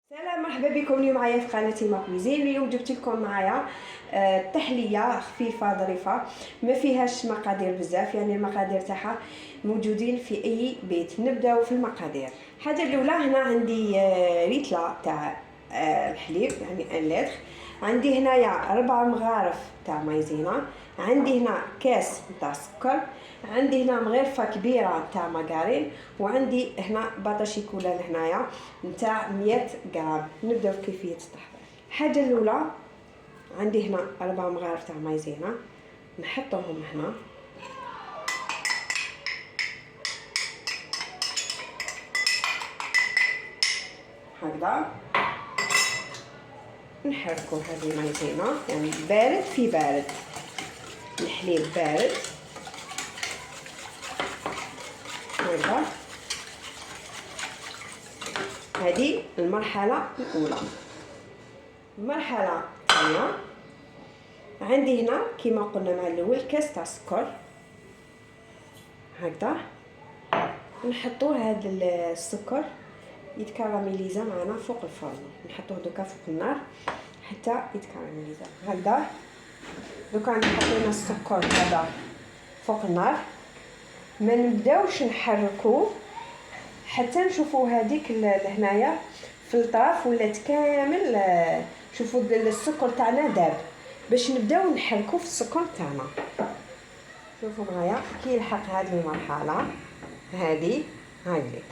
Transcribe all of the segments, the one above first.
سلام، مرحبا بكم اليوم معايا في قناتي ماكويزين. اليوم جبت لكم معايا تحليه خفيفه ظريفه ما فيهاش مقادير بزاف، يعني المقادير تاعها موجودين في اي بيت. نبداو في المقادير. الحاجه الاولى، هنا عندي ريتله تاع الحليب، يعني ان لتر. عندي هنايا 4 مغارف تاع مايزينا. عندي هنا كاس تاع سكر. عندي هنا مغرفه كبيره تاع ماغارين. وعندي هنا باطا شيكولا هنايا نتاع 100 غرام. نبداو في كيفيه التحضير. الحاجه الاولى، عندي هنا 4 مغارف تاع مايزينا، نحطهم هنا. هكذا نحركو هذه المايزينا، يعني بارد في بارد، الحليب بارد هكذا. هذه المرحله الاولى. المرحله الثانيه، عندي هنا كما قلنا مع الاول كاس تاع سكر هكذا. نحطوا هذا السكر يتكراميليزا معنا فوق الفرن، نحطوه دوكا فوق النار حتى يتكراميليزا هكذا. دوكا حطينا السكر هذا فوق النار، ما نبداوش نحركوه حتى نشوفوا هذيك هنايا في الطرف ولات كامل. شوفوا السكر تاعنا داب، باش نبداو نحركوه في السكر تاعنا. شوفوا معايا كي يلحق هذه المرحله هذه هايليك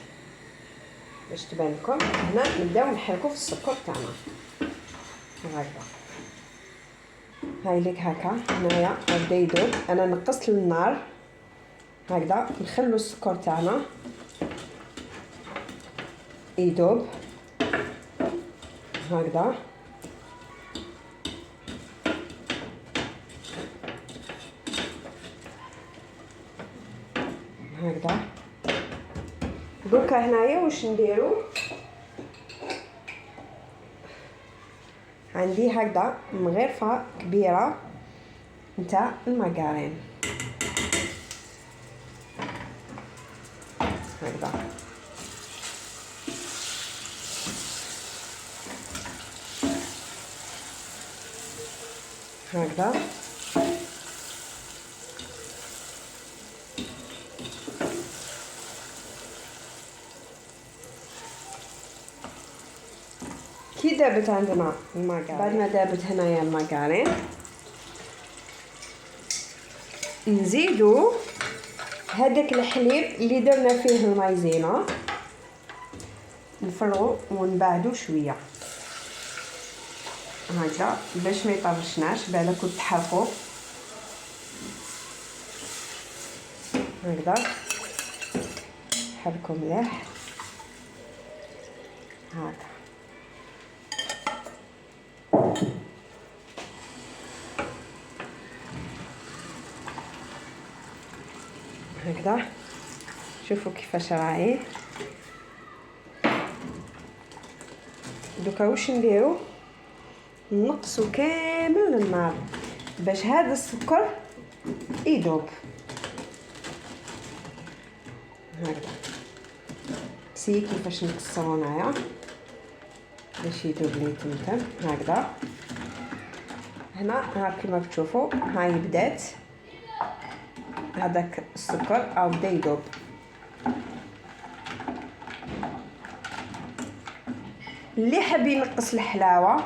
باش تبان لكم. هنا نبداو نحركوه في السكر تاعنا هكذا هايليك هكا. هنايا بدا يذوب، انا نقصت النار هكذا. نخلو السكر تاعنا يذوب هكذا. هكذا دوكا هنايا واش نديرو، عندي هكذا مغرفه كبيره نتاع الماغارين هكذا. هكذا كي دابت عندنا الماغارين، بعد ما دابت هنايا الماغارين نزيدو هذاك الحليب اللي درنا فيه المايزينا، نفرغو ونبعدو شويه هكذا باش ما يطرشناش بالك كنت تحرقو هكذا. حركو مليح هكا هكذا. شوفوا كيفاش راهي. دوكا واش نديرو، نقصوا كامل النار باش هذا السكر يذوب هكذا. سي كيفاش نكسرو هنايا باش يذوب لي تمتم هكذا. هنا ها كيما تشوفوا هاي بدات هذاك السكر او بدا يذوب. اللي حاب ينقص الحلاوه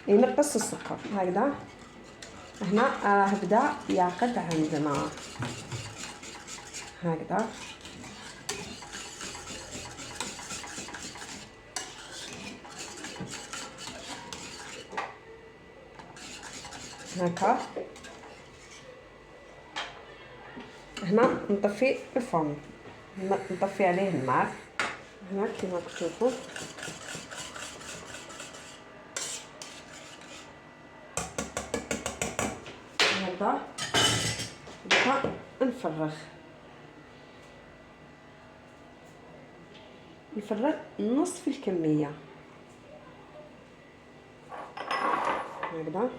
ينقص السكر هكذا. هنا راه بدا يعقد عندنا هكذا. هكا هنا نطفي الفرن، نطفي عليه النار هنا كما تشوفوا هذا. بقى نفرغ نصف الكميه هكذا.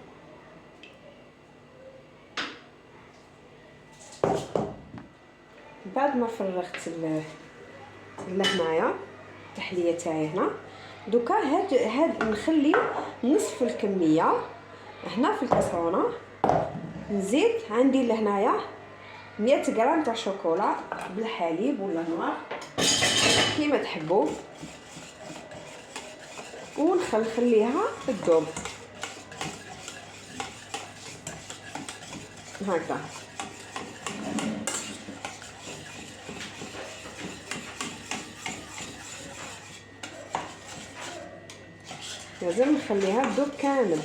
بعد ما فرغت لهنايا التحليه تاعي هنا. دوكا هاد نخلي نصف الكميه هنا في الكاسرونه. نزيد عندي لهنايا 100 غرام تاع شوكولا بالحليب ولا نوار كيما تحبوا، ونخليها تذوب هكذا. لازم نخليها تذوب كامل.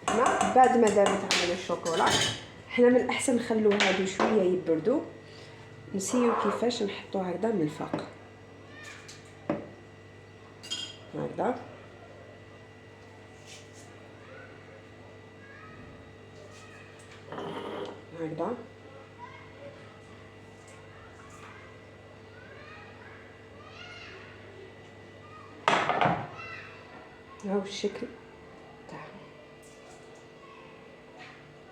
هنا بعد ما ذابت عندنا الشوكولا، حنا من الاحسن نخلو هادو شويه يبردوا، نسيو كيفاش نحطو هكذا من الفوق هكذا. هكذا هاو الشكل تاعهم،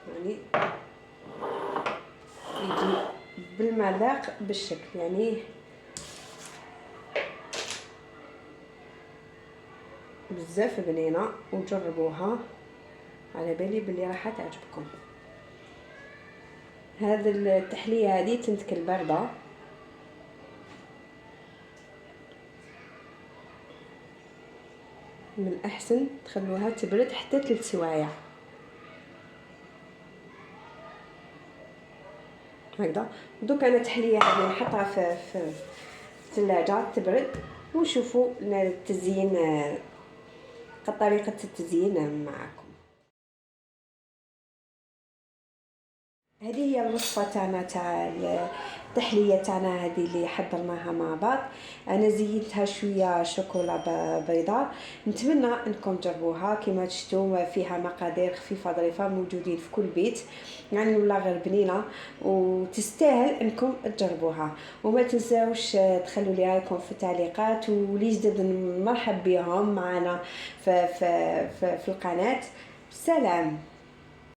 يعني يجي بالمذاق بالشكل، يعني بزاف بنينه وجربوها، على بالي بلي راح تعجبكم. هذه التحليه هذه تنتكل بارده، من الاحسن تخلوها تبرد حتى 3 سوايع هكذا. دوك انا التحليه هذه نحطها في الثلاجه تبرد، ونشوفوا التزيين طريقه التزيين معكم. هذه هي الوصفه تاعنا تاع التحليه تاعنا هذه اللي حضرناها مع بعض. انا زيدتها شويه شوكولا بيضاء، نتمنى انكم تجربوها. كما شفتوا فيها مقادير خفيفه ظريفه موجودين في كل بيت، يعني ولا غير بنينه وتستاهل انكم تجربوها. وما تنساوش تخلوا لي رايكم في التعليقات، ولي جدد مرحب بهم معنا في القناه. سلام.